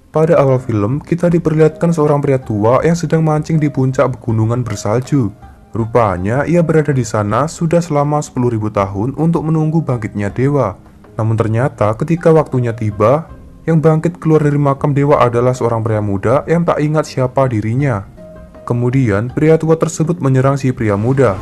Pada awal film, kita diperlihatkan seorang pria tua yang sedang mancing di puncak pegunungan bersalju. Rupanya, ia berada di sana sudah selama 10.000 tahun untuk menunggu bangkitnya dewa. Namun ternyata ketika waktunya tiba, yang bangkit keluar dari makam dewa adalah seorang pria muda yang tak ingat siapa dirinya. Kemudian, pria tua tersebut menyerang si pria muda.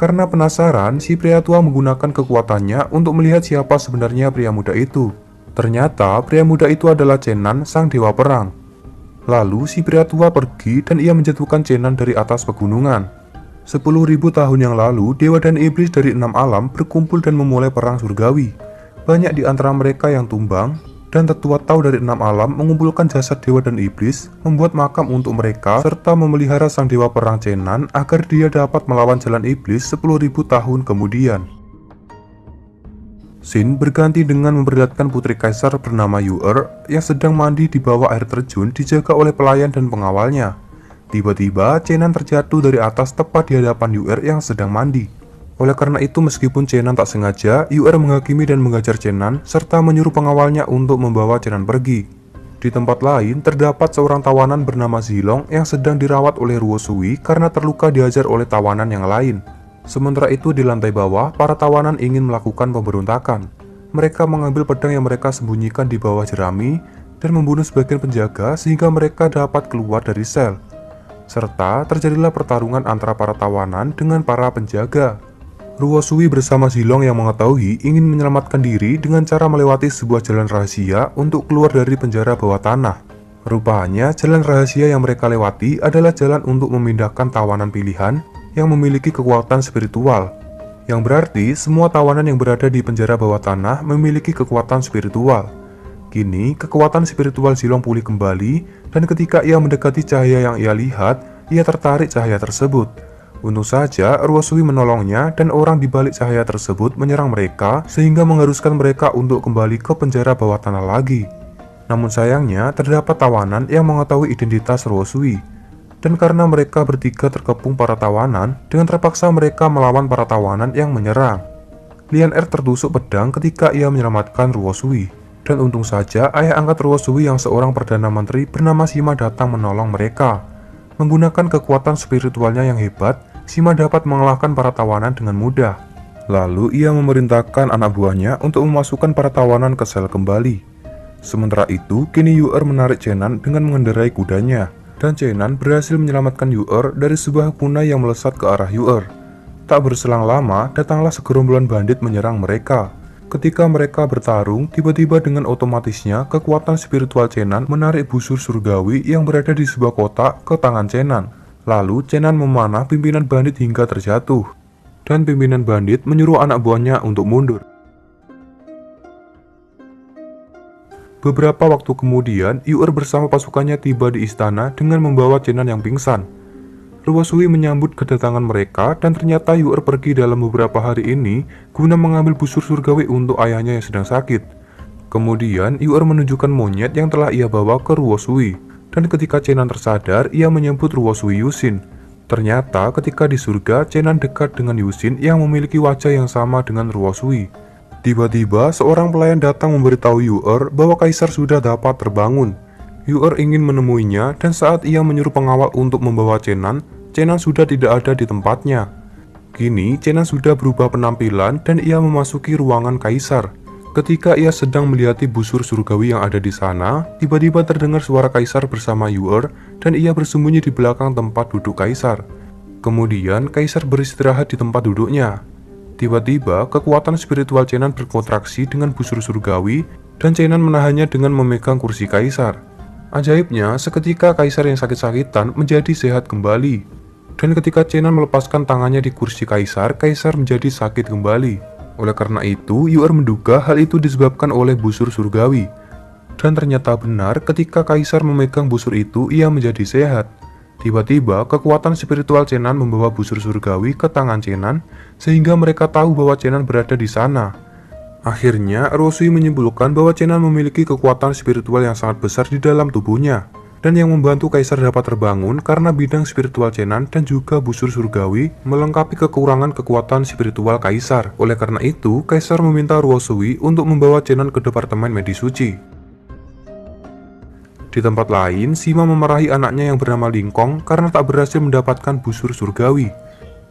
Karena penasaran, si pria tua menggunakan kekuatannya untuk melihat siapa sebenarnya pria muda itu. Ternyata, pria muda itu adalah Chenan, sang dewa perang. Lalu, si pria tua pergi dan ia menjatuhkan Chenan dari atas pegunungan. 10.000 tahun yang lalu, dewa dan iblis dari 6 alam berkumpul dan memulai perang surgawi. Banyak di antara mereka yang tumbang, dan tetua Tau dari 6 alam mengumpulkan jasad dewa dan iblis, membuat makam untuk mereka, serta memelihara sang dewa perang Chenan agar dia dapat melawan jalan iblis 10.000 tahun kemudian. Scene berganti dengan memperlihatkan putri kaisar bernama Yu'er yang sedang mandi di bawah air terjun dijaga oleh pelayan dan pengawalnya. Tiba-tiba, Chenan terjatuh dari atas tepat di hadapan Yu'er yang sedang mandi. Oleh karena itu, meskipun Chenan tak sengaja, Yu'er menghakimi dan menghajar Chenan serta menyuruh pengawalnya untuk membawa Chenan pergi. Di tempat lain, terdapat seorang tawanan bernama Zilong yang sedang dirawat oleh Ruo Sui karena terluka dihajar oleh tawanan yang lain. Sementara itu, di lantai bawah, para tawanan ingin melakukan pemberontakan. Mereka mengambil pedang yang mereka sembunyikan di bawah jerami dan membunuh sebagian penjaga sehingga mereka dapat keluar dari sel. Serta terjadilah pertarungan antara para tawanan dengan para penjaga. Ruo Sui bersama Zilong yang mengetahui ingin menyelamatkan diri dengan cara melewati sebuah jalan rahasia untuk keluar dari penjara bawah tanah. Rupanya, jalan rahasia yang mereka lewati adalah jalan untuk memindahkan tawanan pilihan yang memiliki kekuatan spiritual. Yang berarti, semua tawanan yang berada di penjara bawah tanah memiliki kekuatan spiritual. Kini, kekuatan spiritual Zilong pulih kembali, dan ketika ia mendekati cahaya yang ia lihat, ia tertarik cahaya tersebut. Untung saja, Ruo Sui menolongnya dan orang di balik cahaya tersebut menyerang mereka sehingga mengharuskan mereka untuk kembali ke penjara bawah tanah lagi. Namun sayangnya, terdapat tawanan yang mengetahui identitas Ruo Sui. Dan karena mereka bertiga terkepung para tawanan, dengan terpaksa mereka melawan para tawanan yang menyerang. Lian Er tertusuk pedang ketika ia menyelamatkan Ruo Sui. Dan untung saja, ayah angkat Ruo Sui yang seorang Perdana Menteri bernama Sima datang menolong mereka. Menggunakan kekuatan spiritualnya yang hebat, Sima dapat mengalahkan para tawanan dengan mudah. Lalu ia memerintahkan anak buahnya untuk memasukkan para tawanan ke sel kembali. Sementara itu, kini Yu'er menarik Chenan dengan mengendarai kudanya. Dan Chenan berhasil menyelamatkan Yu'er dari sebuah kunai yang melesat ke arah Yu'er. Tak berselang lama, datanglah segerombolan bandit menyerang mereka. Ketika mereka bertarung, tiba-tiba dengan otomatisnya kekuatan spiritual Chenan menarik busur surgawi yang berada di sebuah kotak ke tangan Chenan. Lalu Chenan memanah pimpinan bandit hingga terjatuh. Dan pimpinan bandit menyuruh anak buahnya untuk mundur. Beberapa waktu kemudian, Yu'er bersama pasukannya tiba di istana dengan membawa Chenan yang pingsan. Ruo Sui menyambut kedatangan mereka dan ternyata Yu'er pergi dalam beberapa hari ini guna mengambil busur surgawi untuk ayahnya yang sedang sakit. Kemudian Yu'er menunjukkan monyet yang telah ia bawa ke Ruo Sui. Dan ketika Chenan tersadar, ia menyebut Ruo Sui Yusin. Ternyata ketika di surga, Chenan dekat dengan Yusin yang memiliki wajah yang sama dengan Ruo Sui. Tiba-tiba seorang pelayan datang memberitahu Yu'er bahwa kaisar sudah dapat terbangun. Yu'er ingin menemuinya dan saat ia menyuruh pengawal untuk membawa Chenan, Chenan sudah tidak ada di tempatnya. Kini Chenan sudah berubah penampilan dan ia memasuki ruangan kaisar. Ketika ia sedang melihati busur surgawi yang ada di sana, tiba-tiba terdengar suara kaisar bersama Yu'er dan ia bersembunyi di belakang tempat duduk kaisar. Kemudian kaisar beristirahat di tempat duduknya. Tiba-tiba kekuatan spiritual Chenan berkontraksi dengan busur surgawi dan Chenan menahannya dengan memegang kursi kaisar. Ajaibnya, seketika kaisar yang sakit-sakitan menjadi sehat kembali. Dan ketika Chenan melepaskan tangannya di kursi kaisar, kaisar menjadi sakit kembali. Oleh karena itu, Yu'er menduga hal itu disebabkan oleh busur surgawi. Dan ternyata benar, ketika kaisar memegang busur itu, ia menjadi sehat. Tiba-tiba, kekuatan spiritual Chenan membawa busur surgawi ke tangan Chenan, sehingga mereka tahu bahwa Chenan berada di sana. Akhirnya, Ruo Sui menyimpulkan bahwa Chenan memiliki kekuatan spiritual yang sangat besar di dalam tubuhnya. dan yang membantu Kaisar dapat terbangun karena bidang spiritual Chenan dan juga busur surgawi melengkapi kekurangan kekuatan spiritual Kaisar. Oleh karena itu, Kaisar meminta Ruo Sui untuk membawa Chenan ke Departemen Medis Suci. Di tempat lain, Sima memarahi anaknya yang bernama Lingkong karena tak berhasil mendapatkan busur surgawi.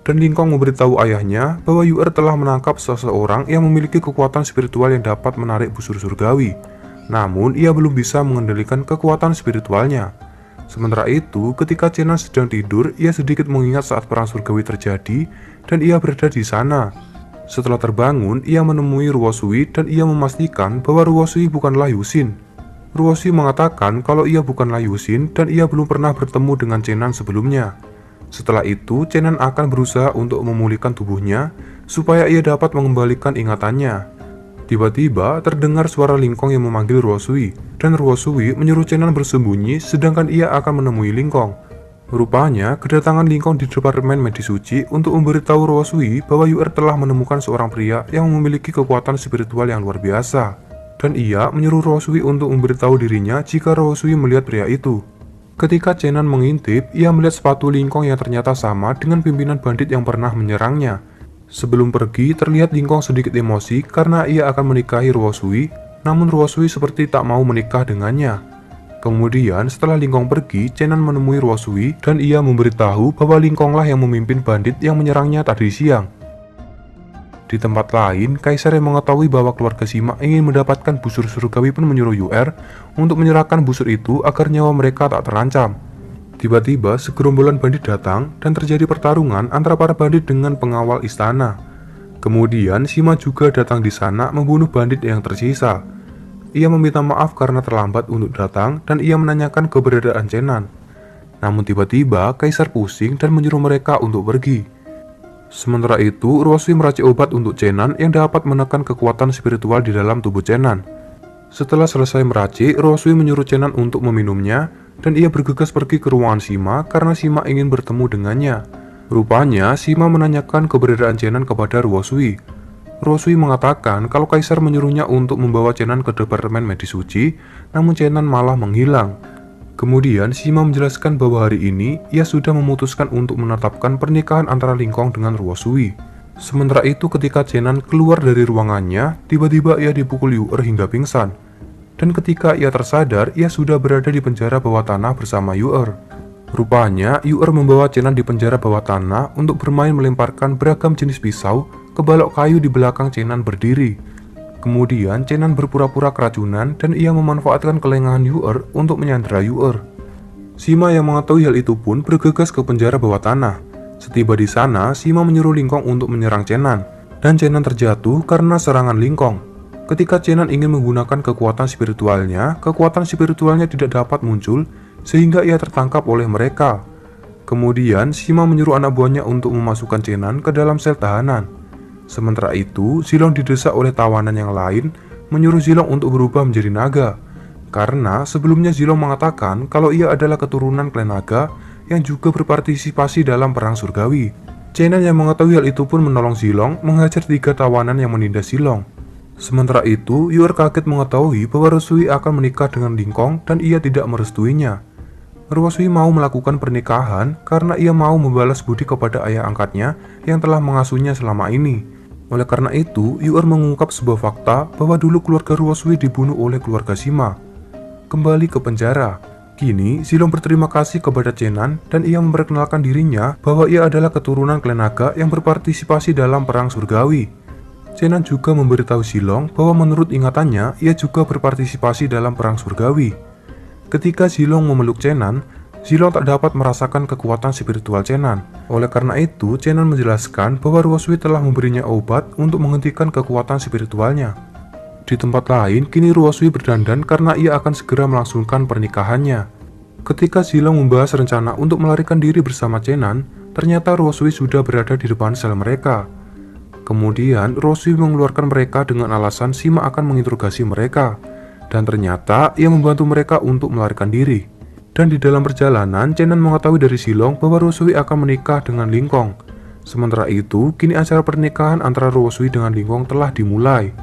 Dan Lingkong memberitahu ayahnya bahwa Yu'er telah menangkap seseorang yang memiliki kekuatan spiritual yang dapat menarik busur surgawi. Namun, ia belum bisa mengendalikan kekuatan spiritualnya. Sementara itu, ketika Chenan sedang tidur, ia sedikit mengingat saat perang surgawi terjadi dan ia berada di sana. Setelah terbangun, ia menemui Ruo Sui dan ia memastikan bahwa Ruo Sui bukanlah Yuxin. Ruo Sui mengatakan kalau ia bukanlah Yuxin dan ia belum pernah bertemu dengan Chenan sebelumnya. Setelah itu, Chenan akan berusaha untuk memulihkan tubuhnya supaya ia dapat mengembalikan ingatannya. Tiba-tiba terdengar suara Lingkong yang memanggil Ruo Sui, dan Ruo Sui menyuruh Chenan bersembunyi sedangkan ia akan menemui Lingkong. Rupanya, kedatangan Lingkong di Departemen Medis Suci untuk memberitahu Ruo Sui bahwa Yu'er telah menemukan seorang pria yang memiliki kekuatan spiritual yang luar biasa. Dan ia menyuruh Ruo Sui untuk memberitahu dirinya jika Ruo Sui melihat pria itu. Ketika Chenan mengintip, ia melihat sepatu Lingkong yang ternyata sama dengan pimpinan bandit yang pernah menyerangnya. Sebelum pergi, terlihat Lingkong sedikit emosi karena ia akan menikahi Ruo Sui, namun Ruo Sui seperti tak mau menikah dengannya. Kemudian, setelah Lingkong pergi, Chenan menemui Ruo Sui dan ia memberitahu bahwa Lingkonglah yang memimpin bandit yang menyerangnya tadi siang. Di tempat lain, Kaisar yang mengetahui bahwa keluarga Sima ingin mendapatkan busur surgawi pun menyuruh Yu'er untuk menyerahkan busur itu agar nyawa mereka tak terancam. Tiba-tiba, segerombolan bandit datang dan terjadi pertarungan antara para bandit dengan pengawal istana. Kemudian, Sima juga datang di sana membunuh bandit yang tersisa. Ia meminta maaf karena terlambat untuk datang dan ia menanyakan keberadaan Chenan. Namun tiba-tiba, Kaisar pusing dan menyuruh mereka untuk pergi. Sementara itu, Ruo Sui meracik obat untuk Chenan yang dapat menekan kekuatan spiritual di dalam tubuh Chenan. Setelah selesai meracik, Ruo Sui menyuruh Chenan untuk meminumnya, dan ia bergegas pergi ke ruangan Sima karena Sima ingin bertemu dengannya. Rupanya, Sima menanyakan keberadaan Chenan kepada Ruo Sui. Ruo Sui mengatakan kalau Kaisar menyuruhnya untuk membawa Chenan ke Departemen Medis Suci, namun Chenan malah menghilang. Kemudian, Sima menjelaskan bahwa hari ini ia sudah memutuskan untuk menetapkan pernikahan antara Lingkong dengan Ruo Sui. Sementara itu, ketika Chenan keluar dari ruangannya, tiba-tiba ia dipukul Yu'er hingga pingsan. Dan ketika ia tersadar, ia sudah berada di penjara bawah tanah bersama Yu'er. Rupanya, Yu'er membawa Chenan di penjara bawah tanah untuk bermain melemparkan beragam jenis pisau ke balok kayu di belakang Chenan berdiri. Kemudian, Chenan berpura-pura keracunan dan ia memanfaatkan kelengahan Yu'er untuk menyandera Yu'er. Sima yang mengetahui hal itu pun bergegas ke penjara bawah tanah. Setiba di sana, Sima menyuruh Lingkong untuk menyerang Chenan, dan Chenan terjatuh karena serangan Lingkong. Ketika Chenan ingin menggunakan kekuatan spiritualnya tidak dapat muncul, sehingga ia tertangkap oleh mereka. Kemudian, Sima menyuruh anak buahnya untuk memasukkan Chenan ke dalam sel tahanan. Sementara itu, Zilong didesak oleh tawanan yang lain, menyuruh Zilong untuk berubah menjadi naga. Karena sebelumnya Zilong mengatakan kalau ia adalah keturunan klan naga yang juga berpartisipasi dalam perang surgawi. Chenan yang mengetahui hal itu pun menolong Zilong menghajar 3 tawanan yang menindas Zilong. Sementara itu, Yu'er kaget mengetahui bahwa Ruo Sui akan menikah dengan Lingkong dan ia tidak merestuinya. Ruo Sui mau melakukan pernikahan karena ia mau membalas budi kepada ayah angkatnya yang telah mengasuhnya selama ini. Oleh karena itu, Yu'er mengungkap sebuah fakta bahwa dulu keluarga Ruo Sui dibunuh oleh keluarga Sima. Kembali ke penjara. Kini, Zilong berterima kasih kepada Chenan dan ia memperkenalkan dirinya bahwa ia adalah keturunan klan naga yang berpartisipasi dalam perang surgawi. Chenan juga memberitahu Zilong bahwa menurut ingatannya, ia juga berpartisipasi dalam perang surgawi. Ketika Zilong memeluk Chenan, Zilong tak dapat merasakan kekuatan spiritual Chenan. Oleh karena itu, Chenan menjelaskan bahwa Ruo Sui telah memberinya obat untuk menghentikan kekuatan spiritualnya. Di tempat lain, kini Ruo Sui berdandan karena ia akan segera melangsungkan pernikahannya. Ketika Zilong membahas rencana untuk melarikan diri bersama Chenan, ternyata Ruo Sui sudah berada di depan sel mereka. Kemudian, Ruo Sui mengeluarkan mereka dengan alasan Sima akan menginterogasi mereka. Dan ternyata, ia membantu mereka untuk melarikan diri. Dan di dalam perjalanan, Chenan mengetahui dari Zilong bahwa Ruo Sui akan menikah dengan Lingkong. Sementara itu, kini acara pernikahan antara Ruo Sui dengan Lingkong telah dimulai.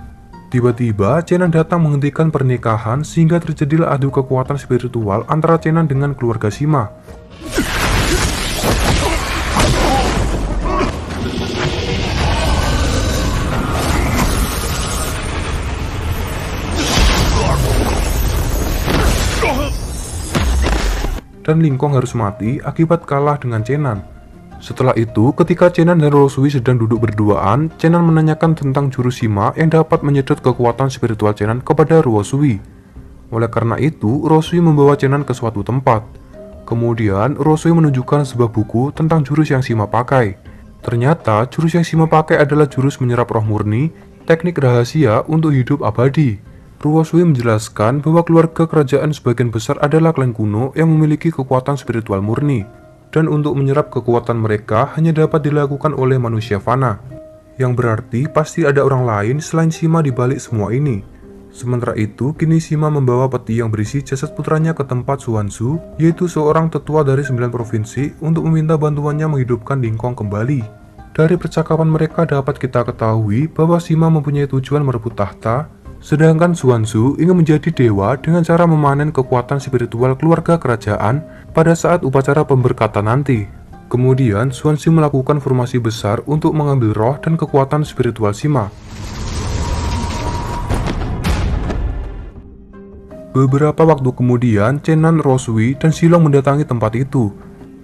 Tiba-tiba Chenan datang menghentikan pernikahan sehingga terjadilah adu kekuatan spiritual antara Chenan dengan keluarga Sima. Dan Lingkong harus mati akibat kalah dengan Chenan. Setelah itu, ketika Chenan dan Rosui sedang duduk berduaan, Chenan menanyakan tentang jurus Sima yang dapat menyedot kekuatan spiritual Chenan kepada Rosui. Oleh karena itu, Rosui membawa Chenan ke suatu tempat. Kemudian, Rosui menunjukkan sebuah buku tentang jurus yang Sima pakai. Ternyata, jurus yang Sima pakai adalah jurus menyerap roh murni, teknik rahasia untuk hidup abadi. Ruosui menjelaskan bahwa keluarga kerajaan sebagian besar adalah klan kuno yang memiliki kekuatan spiritual murni, dan untuk menyerap kekuatan mereka hanya dapat dilakukan oleh manusia fana, yang berarti pasti ada orang lain selain Sima di balik semua ini. Sementara itu, kini Sima membawa peti yang berisi jasad putranya ke tempat Xuanzu, yaitu seorang tetua dari 9 provinsi, untuk meminta bantuannya menghidupkan Lingkong kembali. Dari percakapan mereka dapat kita ketahui bahwa Sima mempunyai tujuan merebut tahta, sedangkan Xuanzu ingin menjadi dewa dengan cara memanen kekuatan spiritual keluarga kerajaan pada saat upacara pemberkatan nanti. Kemudian Xuanzu melakukan formasi besar untuk mengambil roh dan kekuatan spiritual Sima. Beberapa waktu kemudian, Chenan, Rosui, dan Silong mendatangi tempat itu.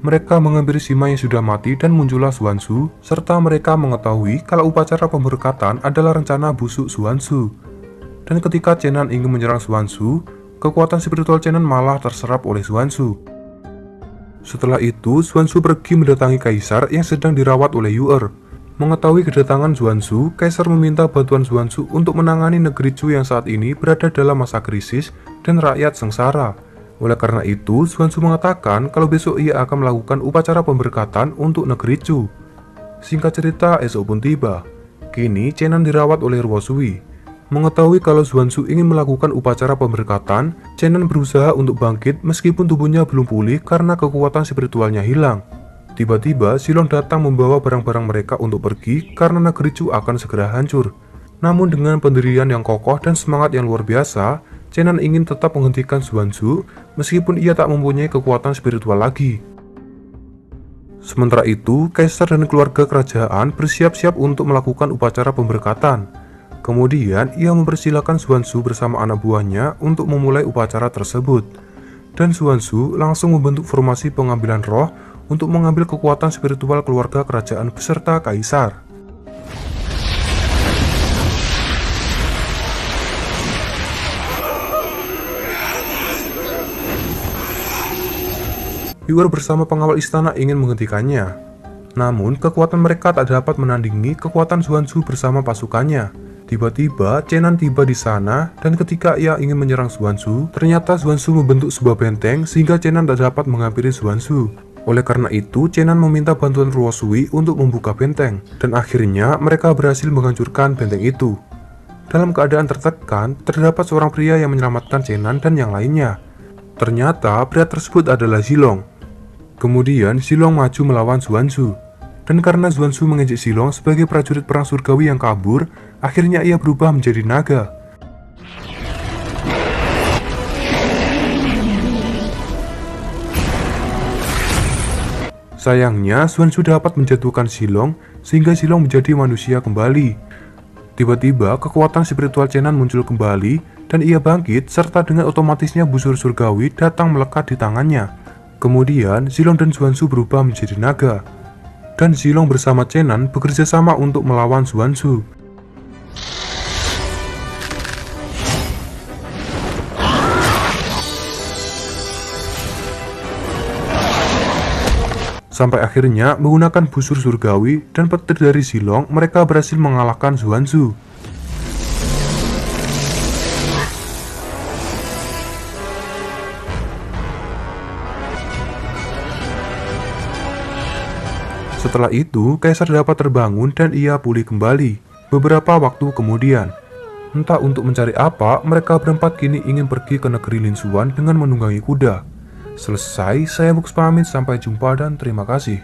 Mereka menghampiri Sima yang sudah mati dan muncullah Xuanzu, serta mereka mengetahui kalau upacara pemberkatan adalah rencana busuk Xuanzu. Dan ketika Chenan ingin menyerang Xuanzu, kekuatan spiritual Chenan malah terserap oleh Xuanzu. Setelah itu, Xuanzu pergi mendatangi kaisar yang sedang dirawat oleh Yu'er. Mengetahui kedatangan Xuanzu, kaisar meminta bantuan Xuanzu untuk menangani negeri Chu yang saat ini berada dalam masa krisis dan rakyat sengsara. Oleh karena itu, Xuanzu mengatakan kalau besok ia akan melakukan upacara pemberkatan untuk negeri Chu. Singkat cerita, esok pun tiba. Kini, Chenan dirawat oleh Ruosui. Mengetahui kalau Xuanzu ingin melakukan upacara pemberkatan, Chenan berusaha untuk bangkit meskipun tubuhnya belum pulih karena kekuatan spiritualnya hilang. Tiba-tiba, Silong datang membawa barang-barang mereka untuk pergi karena negeri Chu akan segera hancur. Namun dengan pendirian yang kokoh dan semangat yang luar biasa, Chenan ingin tetap menghentikan Xuanzu meskipun ia tak mempunyai kekuatan spiritual lagi. Sementara itu, kaisar dan keluarga kerajaan bersiap-siap untuk melakukan upacara pemberkatan. Kemudian, ia mempersilahkan Xuanzu bersama anak buahnya untuk memulai upacara tersebut. Dan Xuanzu langsung membentuk formasi pengambilan roh untuk mengambil kekuatan spiritual keluarga kerajaan beserta kaisar. Yu'er bersama pengawal istana ingin menghentikannya. Namun, kekuatan mereka tak dapat menandingi kekuatan Xuanzu bersama pasukannya. Tiba-tiba, Chenan tiba di sana, dan ketika ia ingin menyerang Xuanzu, ternyata Xuanzu membentuk sebuah benteng sehingga Chenan tak dapat menghampiri Xuanzu. Oleh karena itu, Chenan meminta bantuan Ruosui untuk membuka benteng, dan akhirnya mereka berhasil menghancurkan benteng itu. Dalam keadaan tertekan, terdapat seorang pria yang menyelamatkan Chenan dan yang lainnya. Ternyata, pria tersebut adalah Zilong. Kemudian, Zilong maju melawan Xuanzu. Dan karena Xuanzu mengejek Zilong sebagai prajurit perang surgawi yang kabur, akhirnya ia berubah menjadi naga. Sayangnya, Xuanzu dapat menjatuhkan Zilong sehingga Zilong menjadi manusia kembali. Tiba-tiba, kekuatan spiritual Chenan muncul kembali dan ia bangkit serta dengan otomatisnya busur surgawi datang melekat di tangannya. Kemudian, Zilong dan Xuanzu berubah menjadi naga. Dan Zilong bersama Chenan bekerja sama untuk melawan Xuanzu. Sampai akhirnya menggunakan busur surgawi dan petir dari Zilong, mereka berhasil mengalahkan Xuanzu. Setelah itu, kaisar dapat terbangun dan ia pulih kembali. Beberapa waktu kemudian, entah untuk mencari apa, mereka berempat kini ingin pergi ke negeri Lin Xuan dengan menunggangi kuda. Selesai, saya Bux pamit, sampai jumpa dan terima kasih.